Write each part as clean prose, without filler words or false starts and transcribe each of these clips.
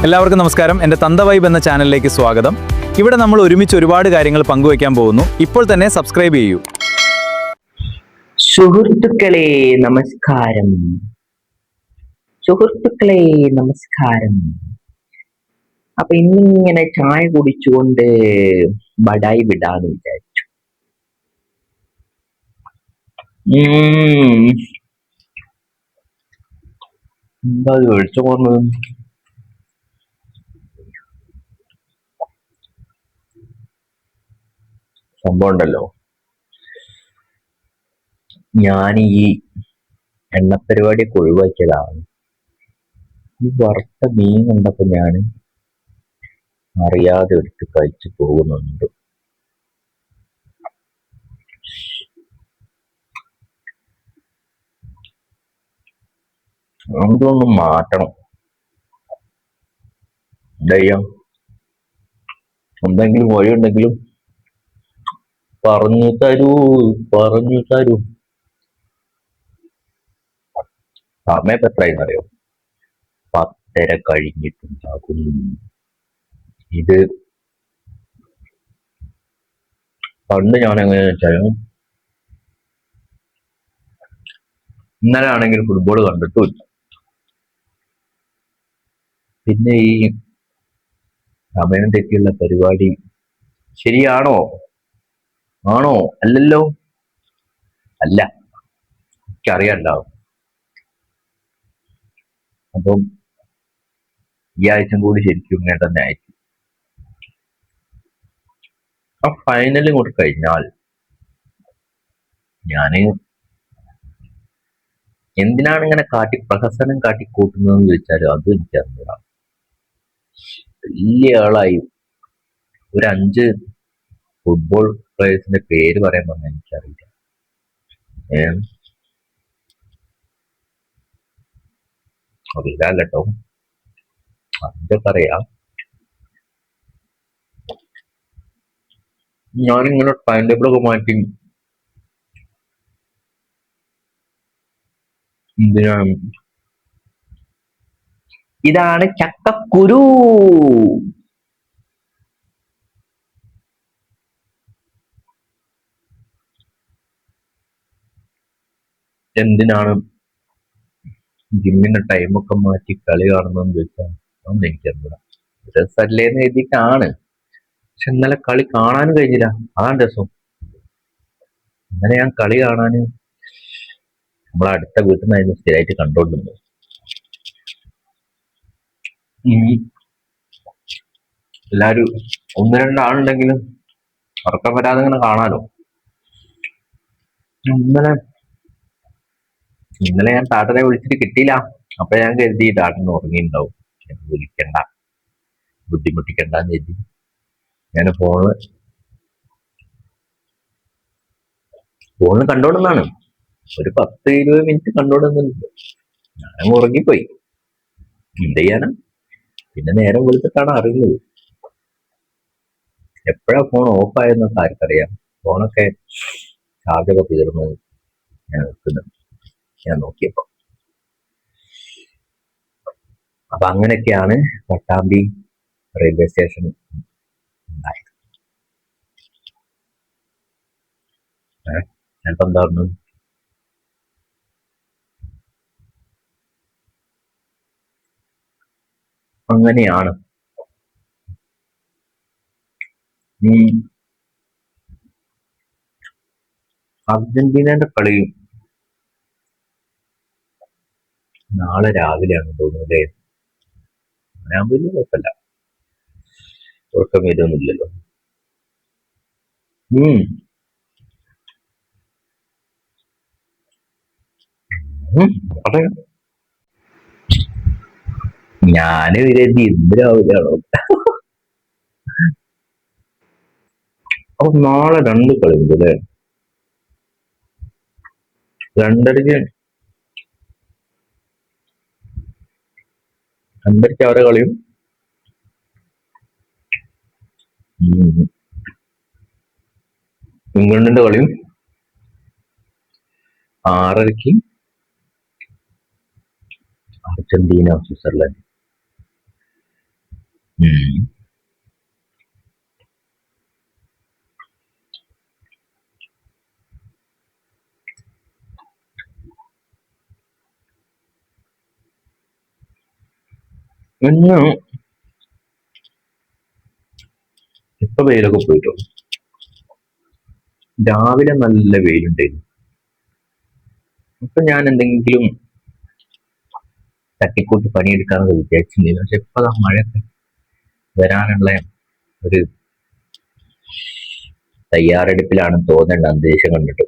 എല്ലാവർക്കും നമസ്കാരം. എൻ്റെ തന്ത വൈബ് എന്ന ചാനലിലേക്ക് സ്വാഗതം. ഇവിടെ നമ്മൾ ഒരുമിച്ച് ഒരുപാട് കാര്യങ്ങൾ പങ്കുവയ്ക്കാൻ പോകുന്നു. ഇപ്പോൾ തന്നെ സബ്സ്ക്രൈബ് ചെയ്യൂ. സുഹൃത്തുക്കളെ നമസ്കാരം. സുഹൃത്തുക്കളെ നമസ്കാരം. അപ്പൊ ഇന്നിങ്ങനെ ചായ കുടിച്ചുകൊണ്ട് ബടായി വിടാന്ന് വിചാരിച്ചു. എന്താ വിളിച്ചു പോകുന്നത്? സംഭവം ഉണ്ടല്ലോ, ഞാൻ ഈ എണ്ണപ്പരിപാടിയൊക്കെ ഒഴിവാക്കിയതാണ്. ഈ വറുത്ത മീൻ കണ്ടപ്പോ ഞാൻ അറിയാതെ എടുത്ത് കഴിച്ചു പോകുന്നുണ്ട്. എന്തൊന്നും മാറ്റണം. എന്താ എന്തെങ്കിലും വഴി ഉണ്ടെങ്കിലും പറഞ്ഞു തരൂ. സമയം എത്രയെന്നറിയോ? 10:30 കഴിഞ്ഞിട്ടുണ്ടാകും. ഇത് പണ്ട് ഞാൻ എങ്ങനെയാ വെച്ചാൽ, ഇന്നലെ ആണെങ്കിൽ ഫുട്ബോൾ കണ്ടിട്ടുമില്ല. പിന്നെ ഈ സമയം തെറ്റിയുള്ള പരിപാടി ശരിയാണോ? ആണോ? അല്ലല്ലോ. അല്ല, എനിക്കറിയാണ്ടാവും. അപ്പം ഈ ആഴ്ച കൂടി ശരിക്കും ഇങ്ങനെ തന്നെ ആയിരിക്കും. ആ ഫൈനൽ കൂടി കഴിഞ്ഞാൽ ഞാന് എന്തിനാണ് ഇങ്ങനെ പ്രഹസനം കാട്ടിക്കൂട്ടുന്നതെന്ന് ചോദിച്ചാൽ അത് എനിക്കറിഞ്ഞൂടാ. വലിയ ആളായി ഒരു 5 ഫുട്ബോൾ പ്ലേയേഴ്സിന്റെ പേര് പറയാൻ പറഞ്ഞാൽ എനിക്കറിയില്ല. അറിയില്ല കേട്ടോ, അതൊക്കെ അറിയാം. ഞാനിങ്ങനെ ടൈം ടേബിളൊക്കെ മാറ്റി എന്തിനാണ്? ഇതാണ് ചക്കക്കുരു. എന്തിനാണ് ജിമ്മിന്റെ ടൈമൊക്കെ മാറ്റി കളി കാണുന്നതെന്ന് ചോദിച്ചാൽ ഒന്നും എനിക്കറിയില്ല. രസല്ലേന്ന് എഴുതിയിട്ടാണ്. പക്ഷെ ഇന്നലെ കളി കാണാനും കഴിഞ്ഞില്ല. അതാണ് രസം. ഇന്നലെ ഞാൻ കളി കാണാന് നമ്മളെ അടുത്ത വീട്ടിൽ നിന്നായിരുന്നു സ്ഥിരമായിട്ട് കണ്ടോണ്ടിരുന്നത്. എല്ലാരും 1-2 ആളുണ്ടെങ്കിലും ഉറക്കം വരാതെ ഇങ്ങനെ കാണാലോ. ഇന്നലെ ഞാൻ ടാട്ടനെ വിളിച്ചിട്ട് കിട്ടിയില്ല. അപ്പൊ ഞാൻ കരുതി ടാട്ടന് ഉറങ്ങിയിട്ടുണ്ടാവും, വിളിക്കണ്ട, ബുദ്ധിമുട്ടിക്കണ്ടെന്ന് കരുതി ഞാൻ ഫോണിൽ കണ്ടോണ്ടെന്നാണ് ഒരു 10-20 മിനിറ്റ് കണ്ടോണ്ടെന്നുണ്ട്. ഞാൻ ഉറങ്ങിപ്പോയി. എന്ത് ചെയ്യാനാ? പിന്നെ നേരം വിളിച്ചിട്ടാണ് അറിയുന്നത്. എപ്പോഴാ ഫോൺ ഓഫ് ആയെന്നൊക്കെ ആർക്കറിയാം. ഫോണൊക്കെ ചാർജൊക്കെ തീർന്നു ഞാൻ നോക്കിയപ്പോ. അപ്പൊ അങ്ങനെയൊക്കെയാണ് പട്ടാമ്പി റെയിൽവേ സ്റ്റേഷൻ ഉണ്ടായത്. ചിലപ്പോ എന്താ പറഞ്ഞു, അങ്ങനെയാണ്. അർജന്റീനയുടെ കളി നാളെ രാവിലെയാണ് തോന്നുന്നു അല്ലേ? ഞാൻ വലിയ കുഴപ്പമില്ല, ഉറക്കം വരുമൊന്നുമില്ലല്ലോ. അതെ, ഞാന് വിചാരിച്ചു ഇന്ന് രാവിലെയാണോ. അപ്പൊ നാളെ 2 കളിയുണ്ട് അല്ലേ? 2:30 അവരെ കളിയും ഇംഗ്ലണ്ടിന്റെ കളിയും 6:30 അർജന്റീന സ്വിറ്റ്സർലൻഡ്. ഇന്ന് ഇപ്പൊ വെയിലൊക്കെ പോയിട്ടോ. രാവിലെ നല്ല വെയിലുണ്ടായിരുന്നു. ഇപ്പൊ ഞാൻ എന്തെങ്കിലും തട്ടിക്കൂട്ടി പണിയെടുക്കാന്നൊക്കെ വിചാരിച്ചിട്ടുണ്ടായിരുന്നു. പക്ഷെ ഇപ്പൊ മഴ വരാനുള്ള ഒരു തയ്യാറെടുപ്പിലാണ് തോന്നേണ്ട അന്തരീക്ഷം കണ്ടിട്ട്.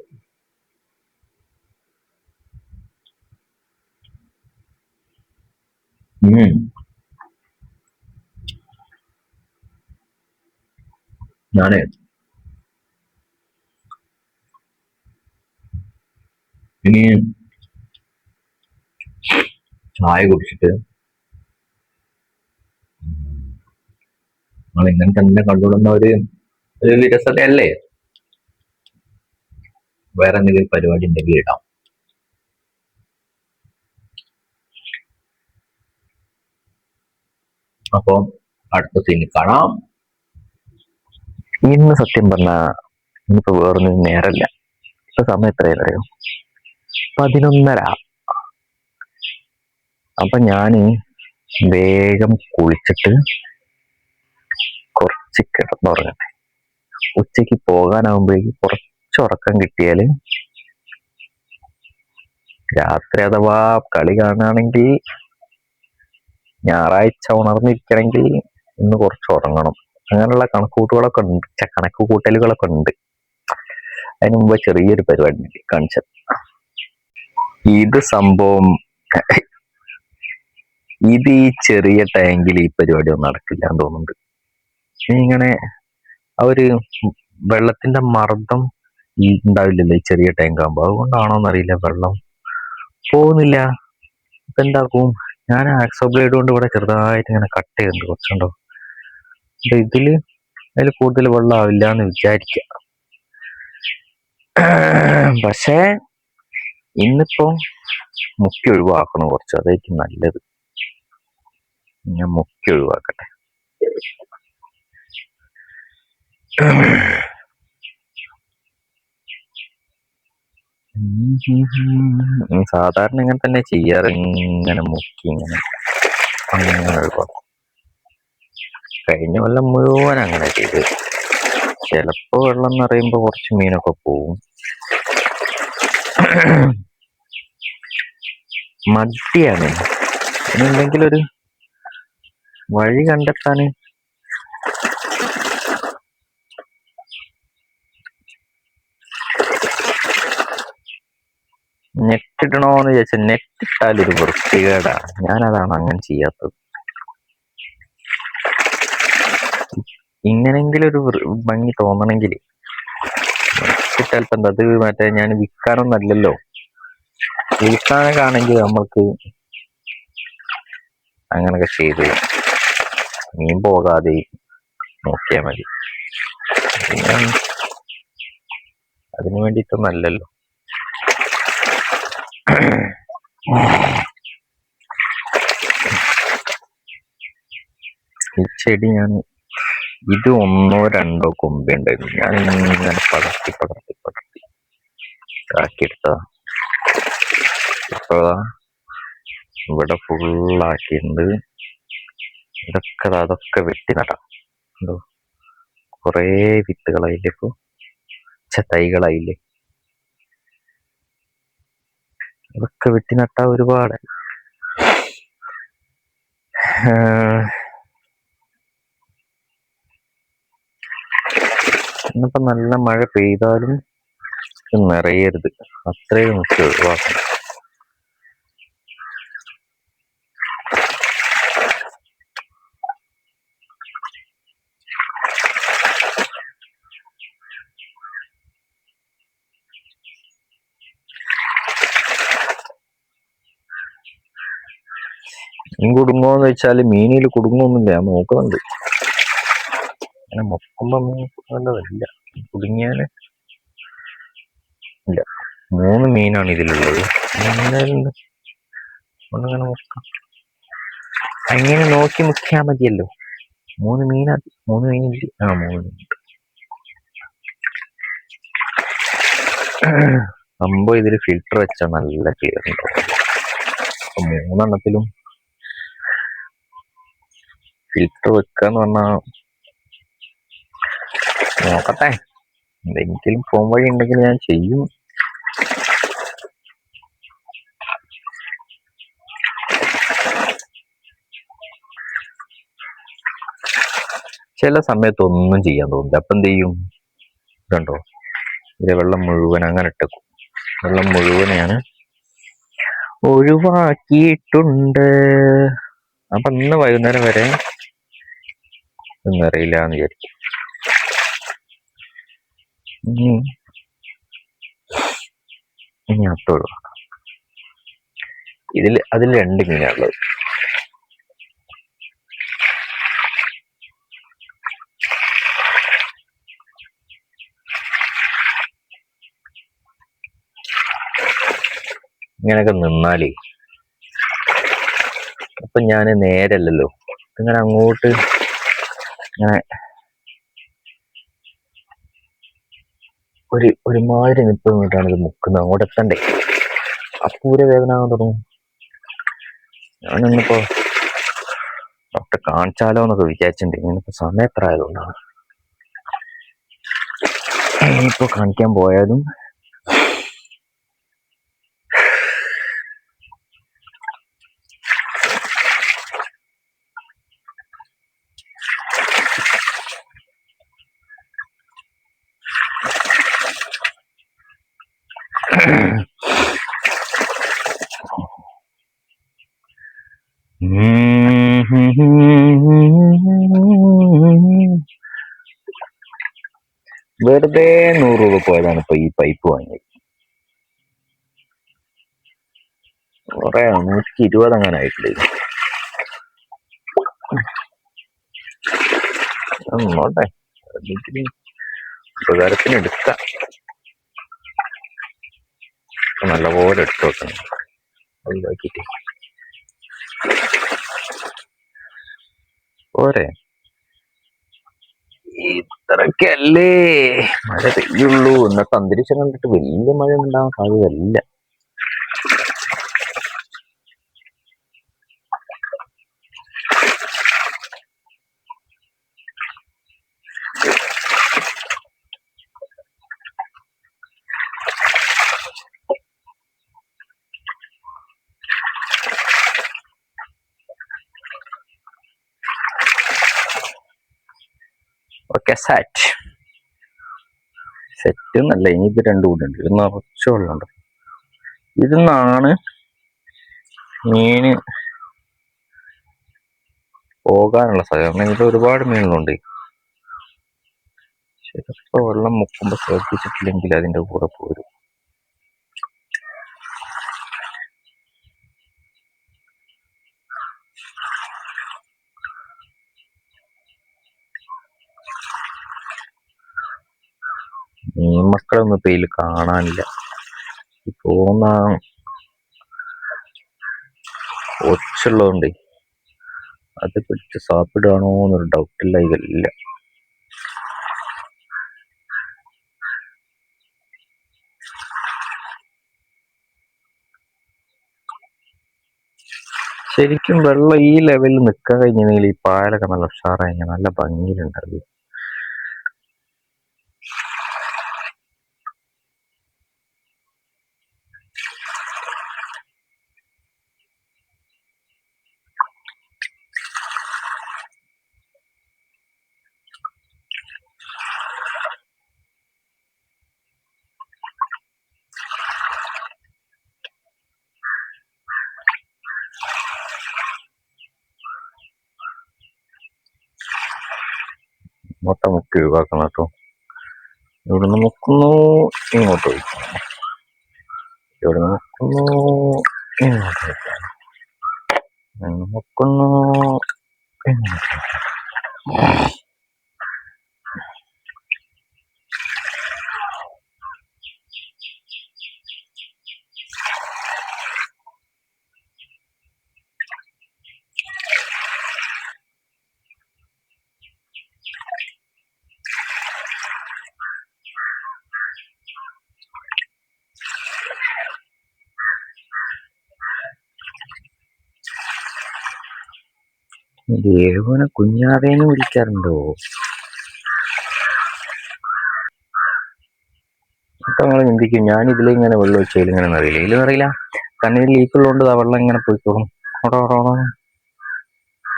ഞാന് ഇനി ചായ കുടിച്ചിട്ട് നമ്മൾ ഇങ്ങനെ തന്നെ കണ്ടുകൊള്ളുന്ന ഒരു വിരസതയല്ലേ. വേറെ എന്തെങ്കിലും പരിപാടി ഉണ്ടെങ്കിൽ ഇടാം. അപ്പൊ അടുത്ത സീനിൽ കാണാം. ഇന്ന് സത്യം പറഞ്ഞ ഇന്നിപ്പോ വേറൊന്നും നേരല്ല. ഇപ്പൊ സമയം എത്രയാ അറിയോ? 11:30. അപ്പൊ ഞാന് വേഗം കുളിച്ചിട്ട് കുറച്ച് കിടന്നുറങ്ങട്ടെ. ഉച്ചക്ക് പോകാനാവുമ്പോഴേക്ക് കുറച്ച് ഉറക്കം കിട്ടിയാല് രാത്രി അഥവാ കളി കാണുകയാണെങ്കിൽ ഞായറാഴ്ച ഉണർന്നിരിക്കണമെങ്കിൽ ഇന്ന് കുറച്ച് ഉറങ്ങണം. അങ്ങനെയുള്ള കണക്കുകൂട്ടലുകളൊക്കെ ഉണ്ട്. അതിന് മുമ്പ് ചെറിയൊരു പരിപാടി കാണിച്ചത്. ഇത് സംഭവം ഇത് ഈ ചെറിയ ടാങ്കിൽ ഈ പരിപാടി ഒന്നും നടക്കില്ല എന്ന് തോന്നുന്നുണ്ട്. ഇങ്ങനെ ആ ഒരു വെള്ളത്തിന്റെ മർദ്ദം ഉണ്ടാവില്ലല്ലോ ഈ ചെറിയ ടാങ്ക് ആകുമ്പോ. അതുകൊണ്ടാണോന്നറിയില്ല വെള്ളം പോകുന്നില്ല. ഇപ്പൊ എന്താക്കും, ഞാൻ ആക്സോ ബ്ലേഡ് കൊണ്ട് ഇവിടെ ചെറുതായിട്ട് ഇങ്ങനെ കട്ട് ചെയ്യുന്നുണ്ട്. കുറച്ചുണ്ടോ അതിൽ കൂടുതൽ വെള്ളം ആവില്ല എന്ന് വിചാരിക്കാം. പക്ഷേ ഇന്നിപ്പോ മുക്കി ഒഴിവാക്കണം കുറച്ച്. അതായിരിക്കും നല്ലത്. ഞാൻ മുക്കി ഒഴിവാക്കട്ടെ. സാധാരണ ഇങ്ങനെ തന്നെ ചെയ്യാറ്. ഇങ്ങനെ മുക്കി ഇങ്ങനെ ഒഴിവാക്കും. കഴിഞ്ഞ കൊല്ലം മുഴുവൻ അങ്ങനെ ചെയ്ത്. ചിലപ്പോ വെള്ളം നിറയുമ്പോ കുറച്ച് മീനൊക്കെ പോവും. മടിയാണ്. എന്തെങ്കിലും ഒരു വഴി കണ്ടെത്താന് നെറ്റ് ഇടണോന്ന് ചോദിച്ചാൽ നെറ്റ് ഇട്ടാലൊരു വൃത്തികേടാണ്. ഞാനതാണ് അങ്ങനെ ചെയ്യാത്തത്. ഇങ്ങനെങ്കിലും ഒരു ഭംഗി തോന്നണമെങ്കിൽ ചിലപ്പോ എന്താ, അത് മറ്റേ ഞാൻ വിൽക്കാനൊന്നല്ലല്ലോ. വിൽക്കാനൊക്കെ ആണെങ്കിൽ നമ്മൾക്ക് അങ്ങനൊക്കെ ചെയ്ത് മീൻ പോകാതെ നോക്കിയാൽ മതി. അതിനു വേണ്ടിയിട്ടൊന്നല്ലല്ലോ. ഈ ചെടി ഇത് 1 or 2 കൊമ്പേ ഉണ്ടായിരുന്നു. ഞാൻ ഇങ്ങനെ പടർത്തി ആക്കിയെടുത്തതാ. ഇപ്പൊ ഇവിടെ ഫുള്ളാക്കിയിട്ടുണ്ട്. അതൊക്കെ വെട്ടി നടാം. എന്തോ കൊറേ വിത്തുകളായില്ലേ, ഇപ്പൊ തൈകളായില്ലേ. അതൊക്കെ വെട്ടി നട്ടാ ഒരുപാട്. ഇന്നിപ്പോ നല്ല മഴ പെയ്താലും നിറയരുത്, അത്രയും നമുക്ക് ഒഴിവാക്കണം. മീൻ കുടുങ്ങോന്ന് വെച്ചാല് മീനിൽ കുടുങ്ങൊന്നുമില്ല. ഞാൻ നോക്കുന്നുണ്ട്. അങ്ങനെ മുക്കുമ്പോ മീൻ കുടുങ്ങേണ്ടതില്ല. കുടുങ്ങിയാല് ഇല്ല. 3 മീനാണ് ഇതിലുള്ളത്. ഒന്നിങ്ങനെ മുക്കാം. അങ്ങനെ നോക്കി മുക്കിയാ മതിയല്ലോ. 3 മീനാ. 3 മീനില്ല. 3 മീൻ. സംഭവം ഇതിൽ ഫിൽറ്റർ വെച്ചാൽ നല്ല ക്ലിയർ ഉണ്ടാവും. 3 എണ്ണത്തിലും ഫിൽറ്റർ വെക്കാന്ന് പറഞ്ഞാ നോക്കട്ടെ, എന്തെങ്കിലും ഫോൺ വഴി ഉണ്ടെങ്കിൽ ഞാൻ ചെയ്യും. ചില സമയത്ത് ഒന്നും ചെയ്യാൻ തോന്നില്ല. അപ്പൊ എന്ത് ചെയ്യും? കണ്ടോ, ഇതിലെ വെള്ളം മുഴുവൻ അങ്ങനെ ഇട്ടേക്കും. വെള്ളം മുഴുവൻ ഞാൻ ഒഴിവാക്കിയിട്ടുണ്ട്. അപ്പൊ ഇന്ന് വൈകുന്നേരം വരെ ഒന്നറിയില്ല എന്ന് വിചാരിക്കും. ഇനി അത്ര ഒഴിവാക്കാം. അതിൽ 2 മീനാണുള്ളത്. ഇങ്ങനെയൊക്കെ നിന്നാലേ അപ്പൊ ഞാൻ നേരല്ലല്ലോ, ഇങ്ങനെ അങ്ങോട്ട് ഇങ്ങനെ ഒരുമാതിരി നിപ്പ് നിന്നിട്ടാണ് ഇത് മുക്കുന്നത്. അങ്ങോട്ട് എത്തണ്ടേ, അപ്പൂര വേദന ആകാൻ തുടങ്ങും. ഞാനിന്നിപ്പോ ഡോക്ടറെ കാണിച്ചാലോ എന്നൊക്കെ വിചാരിച്ചിട്ടുണ്ട്. ഇങ്ങനത്തെ സമയം എത്ര ആയതുകൊണ്ടാണ്. ഇനിയിപ്പോ കാണിക്കാൻ പോയാലും വെറുതെ 100 രൂപ പോയതാണ് ഇപ്പൊ ഈ പൈപ്പ് വാങ്ങിയത്. കുറെ 120 അങ്ങനെ ആയിട്ടില്ലേ. നോട്ടെ, ഉപകാരത്തിന് എടുക്കാം. നല്ലപോലെ എടുത്തു വെക്കണം ഒഴിവാക്കിട്ട്. പോരെ, ഇത്രക്കല്ലേ മഴ പെയ്യുള്ളൂ. ഇന്നത്തെ അന്തരീക്ഷം കണ്ടിട്ട് വലിയ മഴ ഉണ്ടാവാൻ സാധ്യതയല്ല. ഓക്കെ, സെറ്റ് എന്നല്ല, ഇനിയിപ്പോ 2 കൂടി ഉണ്ട്. ഇത് നിറച്ച് വെള്ളമുണ്ട്. ഇതിന്നാണ് മീന് പോകാനുള്ള സാധ്യത. ഇത് ഒരുപാട് മീനുകളുണ്ട്. ചിലപ്പോ വെള്ളം മുക്കുമ്പോ ശ്രദ്ധിച്ചിട്ടില്ലെങ്കിൽ അതിന്റെ കൂടെ പോരും. മീൻ മക്കളൊന്നും ഇപ്പൊ ഇതിൽ കാണാനില്ല. പോകുന്ന ഒച്ചുള്ളതുകൊണ്ട് അത് പിടിച്ച് സാപ്പിടുകയാണോ എന്നൊരു ഡൗട്ടില്ല. ഇതില്ല. ശരിക്കും വെള്ളം ഈ ലെവലിൽ നിൽക്കാൻ കഴിഞ്ഞെങ്കിൽ ഈ പായലൊക്കെ നല്ല ഉഷാറായി നല്ല ഭംഗിയിലുണ്ടാവും. മുട്ട മുക്കി ഒഴിവാക്കണം കേട്ടോ. ഇവിടുന്ന് മുക്കുന്നു, ഇങ്ങോട്ട് ഒഴിക്കണം. ഇവിടുന്ന് മുക്കുന്നു, ഇങ്ങോട്ട് ഒഴിക്കണം. മുക്കുന്നു, ഇങ്ങോട്ട് ഒഴിക്കണം. ദേവനെ കുഞ്ഞാവേന്ന് വിളിക്കാറുണ്ടോ? അപ്പൊ നിങ്ങൾ ചിന്തിക്കും ഞാൻ ഇതിലിങ്ങനെ വെള്ളം ഒഴിച്ചാൽ ഇങ്ങനെ അറിയില്ല. ഇതിലറിയില്ല, കണ്ണിൽ ലീക്കുള്ളതുകൊണ്ട് ആ വെള്ളം ഇങ്ങനെ പോയിക്കോളും.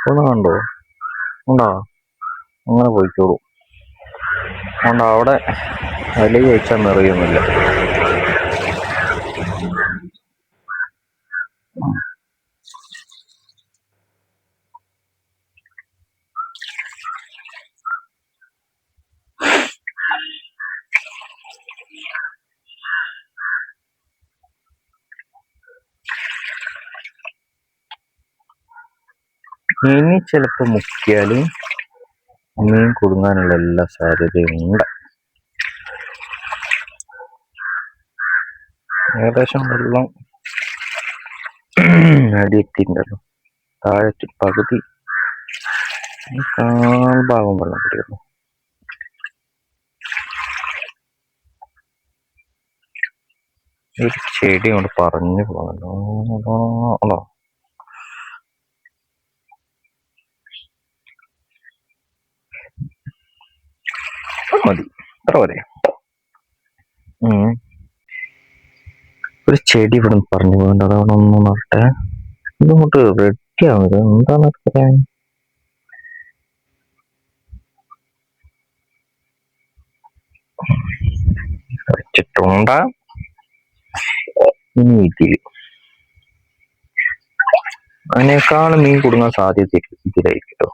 ഒന്ന് കണ്ടോ, ഉണ്ടോ? അങ്ങനെ പോയിക്കോളും. അതുകൊണ്ട് അവിടെ അതിലേക്ക് ഒഴിച്ചാൽ നിറയൊന്നുമില്ല. ഇനി ചിലപ്പോൾ മുക്കിയാൽ മീൻ കുടുങ്ങാനുള്ള എല്ലാ സാധ്യതയും ഉണ്ട്. ഏകദേശം വെള്ളം അടിയെത്തിണ്ടല്ലോ. താഴത്തെ പകുതി ഭാഗം വെള്ളം കൂടിയുള്ളൂ. ഒരു ചെടി കൊണ്ട് പറഞ്ഞു പോകുന്നല്ലോ. മതി, അത്ര പോരെ. ഒരു ചെടി ഇവിടെ പറഞ്ഞു പോകണ്ട, അതവിടെ ഒന്ന് നട്ടെ. ഇതങ്ങോട്ട് റെഡി ആവുന്നത് എന്താന്ന് പറയാൻ. വെച്ചിട്ടുണ്ട ഇനി ഇതിൽ അതിനേക്കാളും മീൻ കുടുങ്ങാൻ സാധ്യത ഇതിലായിരിക്കും കേട്ടോ.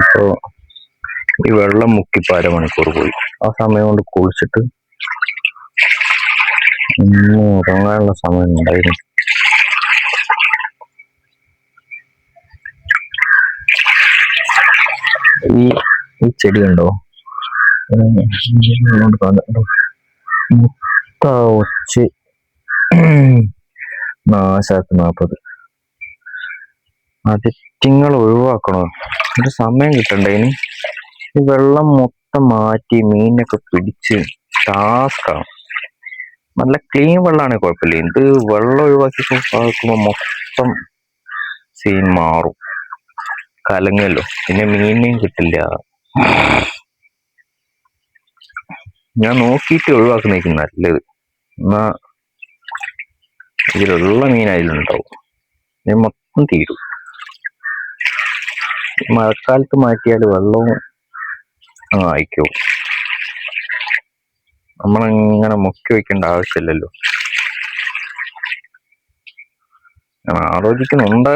ഇപ്പോ ഈ വെള്ളം മുക്കിപ്പോ അരമണിക്കൂർ പോയി. ആ സമയം കൊണ്ട് കുളിച്ചിട്ട് ഉറങ്ങാനുള്ള സമയം ഉണ്ടായിരുന്നു. ഈ ചെടി കണ്ടോ, മുട്ട ഒച്ച് നാശാക്ക് 40. അത് നിങ്ങൾ ഒഴിവാക്കണോ? ഒരു സമയം കിട്ടണ്ടേ ഇനി. ഈ വെള്ളം മൊത്തം മാറ്റി മീനൊക്കെ പിടിച്ച് ടാസ്കാണ്. നല്ല ക്ലീൻ വെള്ളമാണെങ്കിൽ കുഴപ്പമില്ല. ഇത് വെള്ളം ഒഴിവാക്കി നോക്കുമ്പോ മൊത്തം സീൻ മാറും, കലങ്ങല്ലോ. പിന്നെ മീനെയും കിട്ടില്ല. ഞാൻ നോക്കിയിട്ട് ഒഴിവാക്കുന്നതായിരിക്കും നല്ലത്. എന്നാ ഇതിലുള്ള മീൻ അതിലുണ്ടാവും, ഞാൻ മൊത്തം തീരും. മഴക്കാലത്ത് മാറ്റിയാൽ വെള്ളവും ആയിക്കോ. നമ്മളിങ്ങനെ മുക്കി വെക്കേണ്ട ആവശ്യമില്ലല്ലോ. ഞാൻ ആലോചിക്കുന്നുണ്ട്,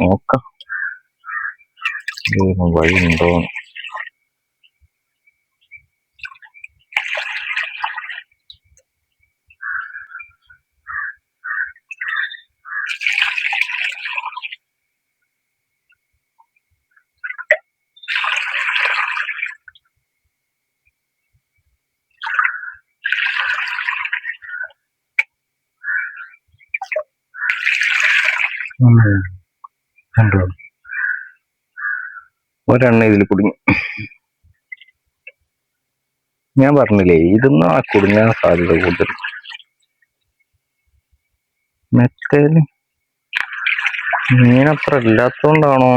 നോക്കാം വഴി ഉണ്ടോ. കണ്ടോ, ഒരെണ്ണ ഇതിൽ കുടുങ്ങി. ഞാൻ പറഞ്ഞില്ലേ, ഇതൊന്നും ആ കുടുങ്ങാൻ സാധ്യത കൂടുതൽ. മെത്തേല് മീനത്ര ഇല്ലാത്തോണ്ടാണോ?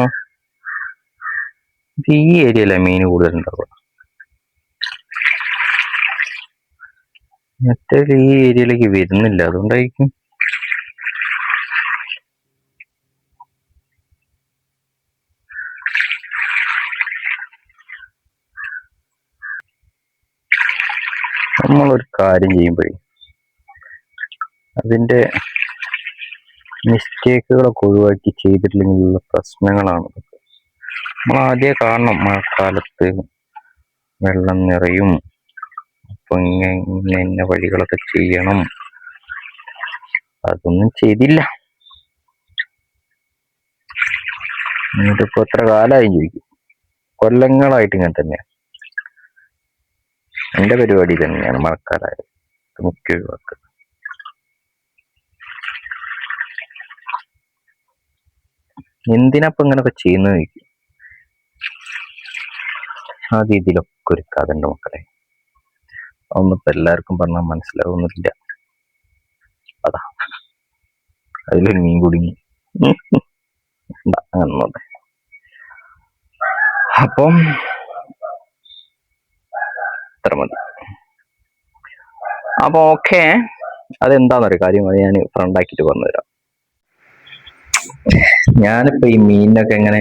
ഈ ഏരിയയിലെ മീൻ കൂടുതൽ ഉണ്ടാവുക. മെത്തേല് ഈ ഏരിയയിലേക്ക് വരുന്നില്ല, അതുകൊണ്ടായിരിക്കും. നമ്മളൊരു കാര്യം ചെയ്യുമ്പോഴേ അതിന്റെ മിസ്റ്റേക്കുകളൊക്കെ ഒഴിവാക്കി ചെയ്തിട്ടില്ലെങ്കിലുള്ള പ്രശ്നങ്ങളാണ്. നമ്മൾ ആദ്യം കാണണം, മഴക്കാലത്ത് വെള്ളം നിറയും, അപ്പൊ ഇങ്ങനെ വഴികളൊക്കെ ചെയ്യണം. അതൊന്നും ചെയ്തില്ല. ഇതിപ്പോ എത്ര കാലമായി ചോദിക്കും. കൊല്ലങ്ങളായിട്ട് ഇങ്ങനെ തന്നെയാണ്. എന്റെ പരിപാടി തന്നെയാണ് മഴക്കാലമായത് മുഖ്യ ഒഴിവാക്കുക. എന്തിനപ്പം ഇങ്ങനൊക്കെ ചെയ്യുന്നത് ചോദിക്കും. ആ രീതിയിലൊക്കെ ഒരു കഥ ഉണ്ട് മക്കളെ. അതൊന്നും ഇപ്പൊ എല്ലാവർക്കും പറഞ്ഞാൽ മനസ്സിലാവുന്നില്ല. അതാ അതിലൊരു മീൻ കുടുങ്ങി. അങ്ങനെ അപ്പം ഇത്ര മതി. അപ്പൊ ഓക്കെ, അതെന്താന്നൊരു കാര്യം അത് ഞാൻ ഫ്രണ്ടാക്കിട്ട് പറഞ്ഞുതരാം. ഞാനിപ്പോ ഈ മീനിനൊക്കെ എങ്ങനെ,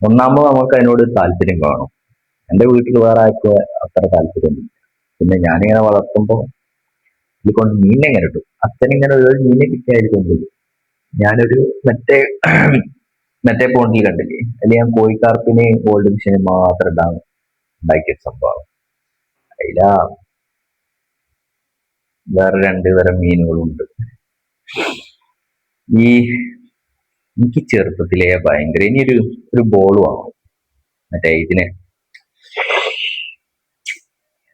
ഒന്നാമത് നമുക്ക് അതിനോട് താല്പര്യം കാണും. എന്റെ വീട്ടിൽ വേറെ ആർക്കും അത്ര താല്പര്യമൊന്നുമില്ല. പിന്നെ ഞാനിങ്ങനെ വളർത്തുമ്പോൾ ഇത് കൊണ്ട് മീനിനെ എങ്ങനെ കിട്ടും, അച്ഛനിങ്ങനെ ഒരു മീനെ കിട്ടിയായിരിക്കും. ഞാനൊരു മറ്റേ പോണ്ടിൽ കണ്ടില്ലേ, അതിൽ ഞാൻ കോഴിക്കാർപ്പിന് ഗോൾഡ് മിഷന് മാത്രം ഉണ്ടാക്കിയ സംഭവം. അതിലാ വേറെ 2 തരം മീനുകളുണ്ട്. ഈ എനിക്ക് ചെറുപ്പത്തിലെ ഭയങ്കര ഒരു ബോൾ വാങ്ങും, മറ്റേ ഇതിനെ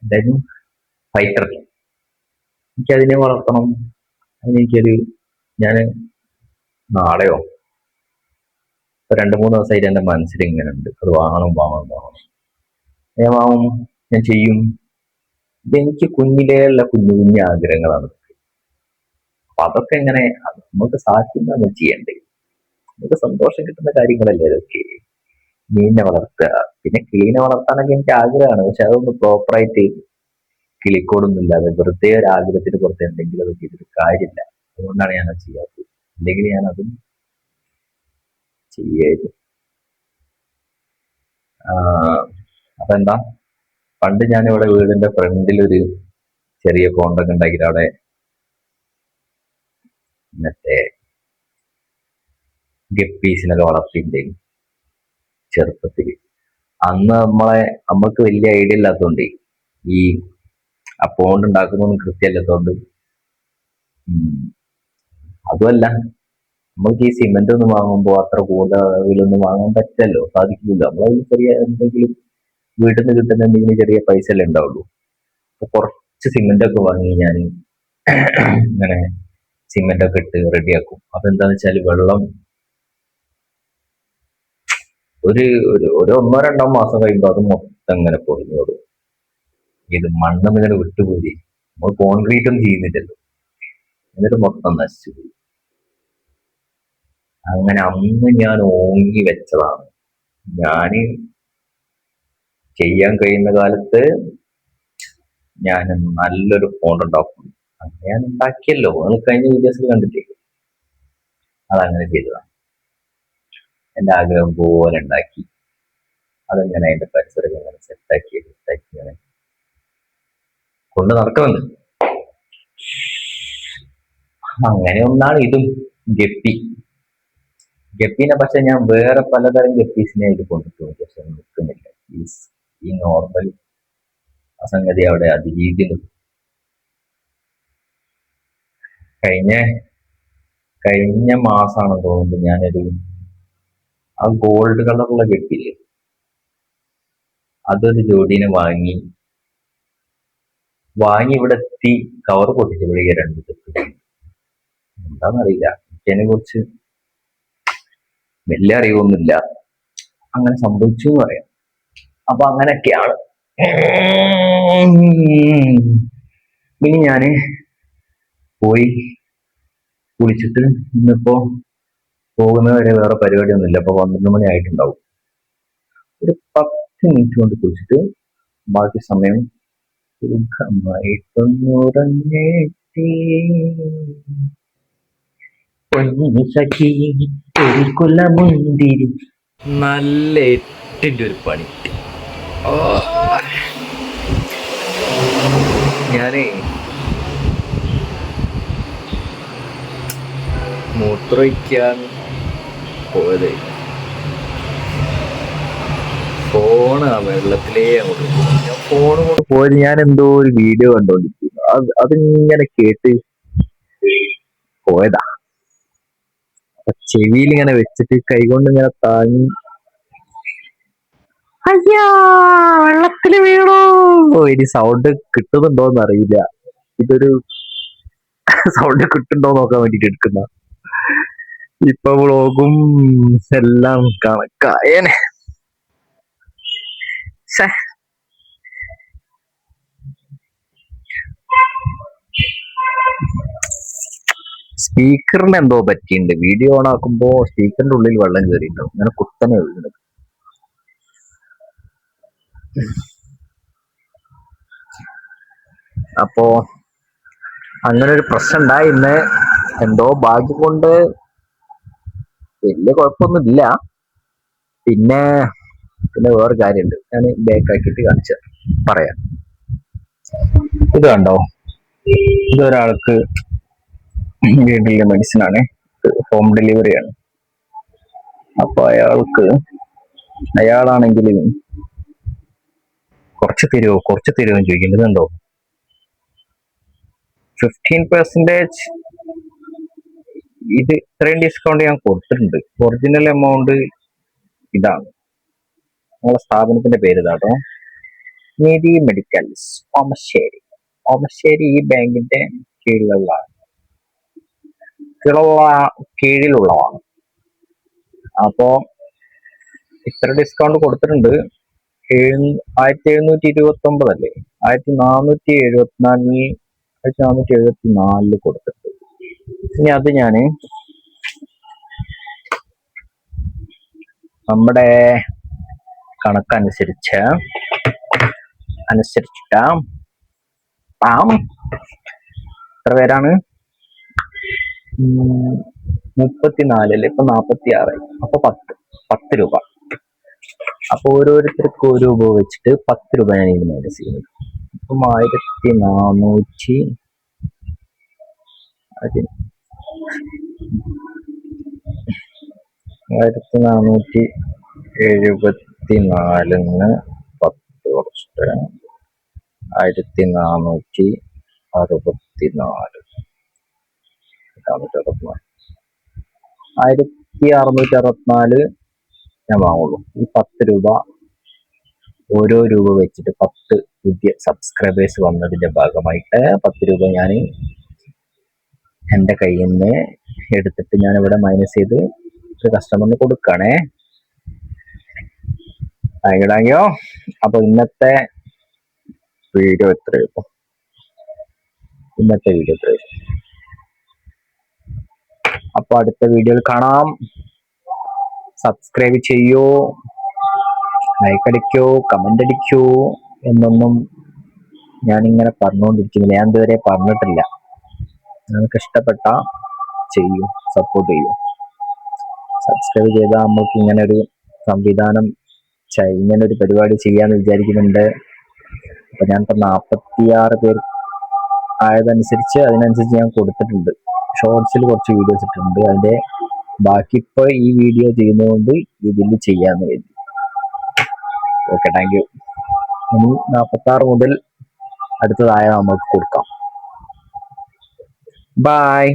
എന്തായാലും ഫൈറ്റർ. എനിക്കതിനെ വളർത്തണം. അതിനെനിക്കൊരു ഞാൻ നാളെയോ 2-3 ദിവസമായിട്ട് എന്റെ മനസ്സിൽ ഇങ്ങനെ ഉണ്ട്, അത് വാങ്ങണം. ഞാൻ വാങ്ങും, ഞാൻ ചെയ്യും. ഇതെനിക്ക് കുഞ്ഞിലേ ഉള്ള കുഞ്ഞു കുഞ്ഞു ആഗ്രഹങ്ങളാണ്. അപ്പൊ അതൊക്കെ എങ്ങനെ നമുക്ക് സാധിക്കും നമ്മൾ ചെയ്യണ്ടേ. നമുക്ക് സന്തോഷം കിട്ടുന്ന കാര്യങ്ങളല്ലേ ഇതൊക്കെ. മീനിനെ വളർത്തുക, പിന്നെ കിളീനെ വളർത്താനൊക്കെ എനിക്ക് ആഗ്രഹമാണ്. പക്ഷെ അതൊന്ന് പ്രോപ്പറായിട്ട് കിളിക്കോടൊന്നും ഇല്ലാതെ വെറുതെ ഒരു ആഗ്രഹത്തിന് പുറത്ത് എന്തെങ്കിലും ഒക്കെ ചെയ്തിട്ട് കാര്യമില്ല. അതുകൊണ്ടാണ് ഞാൻ അത് ചെയ്യാത്തത്. അല്ലെങ്കിൽ ഞാൻ അതും ചെയ്യായിരുന്നു. അപ്പൊ എന്താ, പണ്ട് ഞാനിവിടെ വീടിന്റെ ഫ്രണ്ടിൽ ഒരു ചെറിയ കോണ്ടൊക്കെ ഉണ്ടാക്കിയിട്ട് അവിടെ മറ്റേ ഗപ്പീസിനൊക്കെ വളർത്തിയിട്ടുണ്ടായിരുന്നു ചെറുപ്പത്തില്. അന്ന് നമ്മൾക്ക് വലിയ ഐഡിയ ഇല്ലാത്തതുകൊണ്ട്, ഈ ആ പോണ്ട് ഉണ്ടാക്കുന്നൊന്നും കൃത്യമല്ലാത്തതുകൊണ്ട്, അതുമല്ല നമുക്ക് ഈ സിമെന്റ് ഒന്നും വാങ്ങുമ്പോൾ അത്ര കൂടുതലൊന്നും വാങ്ങാൻ പറ്റില്ലല്ലോ, സാധിക്കില്ലല്ലോ. നമ്മളതിൽ ചെറിയ എന്തെങ്കിലും വീട്ടിൽ നിന്ന് കിട്ടുന്ന എന്തെങ്കിലും ചെറിയ പൈസ അല്ലേ ഉണ്ടാവുള്ളൂ. അപ്പൊ കുറച്ച് സിമെന്റ് ഒക്കെ വാങ്ങി ഞാൻ ഇങ്ങനെ സിമെന്റ് ഒക്കെ ഇട്ട് റെഡിയാക്കും. അപ്പൊ എന്താന്ന് വെച്ചാൽ വെള്ളം ഒരു 1-2 മാസം കഴിയുമ്പോൾ അത് മൊത്തം ഇങ്ങനെ പൊളിഞ്ഞോടും. ഇത് മണ്ണെന്ന് ഇങ്ങനെ വിട്ടുപോയി. നമ്മൾ കോൺക്രീറ്റ് ഒന്നും ചെയ്യുന്നില്ലല്ലോ, എന്നിട്ട് മൊത്തം നശിച്ചു പോയി. അങ്ങനെ അന്ന് ഞാൻ ഓങ്ങി വെച്ചതാണ്, ഞാന് ചെയ്യാൻ കഴിയുന്ന കാലത്ത് ഞാൻ നല്ലൊരു ഫോൺ ഉണ്ടാക്കും. അങ്ങനെ ഞാൻ ഉണ്ടാക്കിയല്ലോ, അത് കഴിഞ്ഞ വീഡിയോസിൽ കണ്ടിട്ടേ. അതങ്ങനെ ചെയ്തതാണ്. എന്റെ ആഗ്രഹം പോലെ ഉണ്ടാക്കി. അതെങ്ങനെ അതിന്റെ പരിസരം ഇങ്ങനെ സെറ്റാക്കി ഇങ്ങനെ കൊണ്ട് നടക്കുന്നുണ്ട്. അങ്ങനെ ഒന്നാണ് ഇതും, ഗപ്പിനെ. പക്ഷെ ഞാൻ വേറെ പലതരം ഗപ്പീസിനെ ഇത് കൊണ്ടിട്ടുണ്ട്, പക്ഷെ നിൽക്കുന്നില്ല. ഈ നോർമൽ സംഗതി അവിടെ അതിജീവിക്കുന്നു. കഴിഞ്ഞ മാസമാണ് തോന്നുന്നത്, ഞാനൊരു ആ ഗോൾഡ് കളറുള്ള ഗപ്പില്ലേ, അതൊരു ജോഡീനെ വാങ്ങി ഇവിടെ എത്തി. കവർ പൊട്ടിച്ചപ്പോഴേക്ക് 2 തെറ്റ്. എന്താണെന്നറിയില്ല, എനിക്കതിനെ കുറിച്ച് വലിയ അറിവൊന്നുമില്ല. അങ്ങനെ സംഭവിച്ചു എന്ന് പറയാം. അപ്പൊ അങ്ങനെയൊക്കെയാണ്. ഇനി ഞാന് പോയി കുളിച്ചിട്ട്, ഇന്നിപ്പോ പോകുന്നത് വരെ വേറെ പരിപാടിയൊന്നുമില്ല. അപ്പൊ 12 മണി ആയിട്ടുണ്ടാവും. ഒരു 10 മിനിറ്റ് കൊണ്ട് കുളിച്ചിട്ട് ബാക്കി സമയം സുഖമായിട്ടൊന്നുറങ്ങേറ്റി പൊന്നു സഖി ഒരു കുലമുന്തിരി. നല്ല 8ന്റെ ഒരു പണി. ഞാനേ മൂത്രമൊഴിക്കാൻ പോയത്, ഫോണ് ആ വെള്ളത്തിലേ അങ്ങോട്ട് ഞാൻ ഫോണ് കൊണ്ട് പോയത്. ഞാൻ എന്തോ ഒരു വീഡിയോ കണ്ടോണ്ടിരിക്കുന്നു, അതിങ്ങനെ കേട്ട് പോയതാ. ചെവിയിൽ ഇങ്ങനെ വെച്ചിട്ട് കൈകൊണ്ട് ഇങ്ങനെ താങ്ങി, അയ്യാ വെള്ളത്തില് വീണോ. ഇനി സൗണ്ട് കിട്ടുന്നുണ്ടോന്ന് അറിയില്ല. ഇതൊരു സൗണ്ട് കിട്ടുന്നുണ്ടോ നോക്കാൻ വേണ്ടിട്ട് എടുക്കുന്ന. ഇപ്പൊ വ്ളോഗും എല്ലാം കണക്കായേനെ. സ്പീക്കറിന് എന്തോ പറ്റിയിട്ടുണ്ട്. വീഡിയോ ഓൺ ആക്കുമ്പോ സ്പീക്കറിന്റെ ഉള്ളിൽ വെള്ളം കയറിയിട്ടുണ്ടാവും. അങ്ങനെ കുത്തനെ ഒഴുകുന്നത്. അപ്പോ അങ്ങനെ ഒരു പ്രശ്നം ഉണ്ടായി ഇന്ന്. എന്തോ ഭാഗ്യം കൊണ്ട് വലിയ കുഴപ്പമൊന്നുമില്ല. പിന്നെ പിന്നെ വേറെ കാര്യമുണ്ട്. ഞാൻ ബാക്ക് ആക്കിയിട്ട് കാണിച്ച പറയാം. ഇത് കണ്ടോ, ഇതൊരാൾക്ക് വീട്ടിലെ മെഡിസിൻ ആണ്. ഹോം ഡെലിവറി ആണ്. അപ്പൊ അയാളാണെങ്കിൽ കുറച്ച് തരുമോ ചോദിക്കുന്നത് കണ്ടോ. 15% ഇത് ഇത്രയും ഡിസ്കൗണ്ട് ഞാൻ കൊടുത്തിട്ടുണ്ട്. ഒറിജിനൽ എമൗണ്ട് ഇതാണ്. നിങ്ങളുടെ സ്ഥാപനത്തിന്റെ പേര് ഇതാട്ടോ, നീതി മെഡിക്കൽസ് ഓമശ്ശേരി ഈ ബാങ്കിന്റെ കീഴിലുള്ളതാണ്. അപ്പോ ഇത്ര ഡിസ്കൗണ്ട് കൊടുത്തിട്ടുണ്ട്. 1729 അല്ലേ, 1474 കൊടുത്തിട്ടുണ്ട്. ഇനി അത് ഞാന് നമ്മുടെ കണക്കനുസരിച്ചിട്ട് എത്ര പേരാണ്? 34 അല്ലേ, ഇപ്പൊ 46. അപ്പൊ 10 രൂപ. അപ്പൊ ഓരോരുത്തർക്ക് 1 രൂപ വെച്ചിട്ട് 10 രൂപ ഞാൻ ഇത് മൈനസ് ചെയ്യുന്നത്. അപ്പം 1474 10 കുറച്ചിട്ട് 1464 1664 ഞാൻ വാങ്ങുള്ളൂ. ഈ 10 രൂപ ഓരോ രൂപ വെച്ചിട്ട് 10 പുതിയ സബ്സ്ക്രൈബേഴ്സ് വന്നതിന്റെ ഭാഗമായിട്ട് 10 രൂപ ഞാൻ എൻ്റെ കയ്യിൽ നിന്ന് എടുത്തിട്ട് ഞാൻ ഇവിടെ മൈനസ് ചെയ്ത് കസ്റ്റമറിന് കൊടുക്കണേ. താങ്ക്. അപ്പൊ ഇന്നത്തെ വീഡിയോ എത്രയോ അപ്പൊ അടുത്ത വീഡിയോയിൽ കാണാം. സബ്സ്ക്രൈബ് ചെയ്യൂ, ലൈക്ക് അടിക്കൂ, കമന്റ് അടിക്കൂ എന്നൊന്നും ഞാനിങ്ങനെ പറഞ്ഞുകൊണ്ടിരിക്കുന്നില്ല. ഞാൻ ഇതുവരെ പറഞ്ഞിട്ടില്ല. നിങ്ങൾക്ക് ഇഷ്ടപ്പെട്ട ചെയ്യൂ, സപ്പോർട്ട് ചെയ്യൂ. സബ്സ്ക്രൈബ് ചെയ്താൽ നമുക്ക് ഇങ്ങനൊരു സംവിധാനം ഇങ്ങനൊരു പരിപാടി ചെയ്യാന്ന് വിചാരിക്കുന്നുണ്ട്. അപ്പൊ ഞാൻ ഇപ്പൊ 46 പേർ ആയതനുസരിച്ച് അതിനനുസരിച്ച് ഞാൻ കൊടുത്തിട്ടുണ്ട്. ഷോർട്സിൽ കുറച്ച് വീഡിയോസ് ഇട്ടിട്ടുണ്ട്. അതിന്റെ ബാക്കി ഇപ്പൊ ഈ വീഡിയോ ചെയ്യുന്നതുകൊണ്ട് ഇതിൽ ചെയ്യാന്ന് കരുതി. Okay, thank you. ഇനി 46 മുതൽ അടുത്തതായ നമുക്ക് കൊടുക്കാം. ബൈ.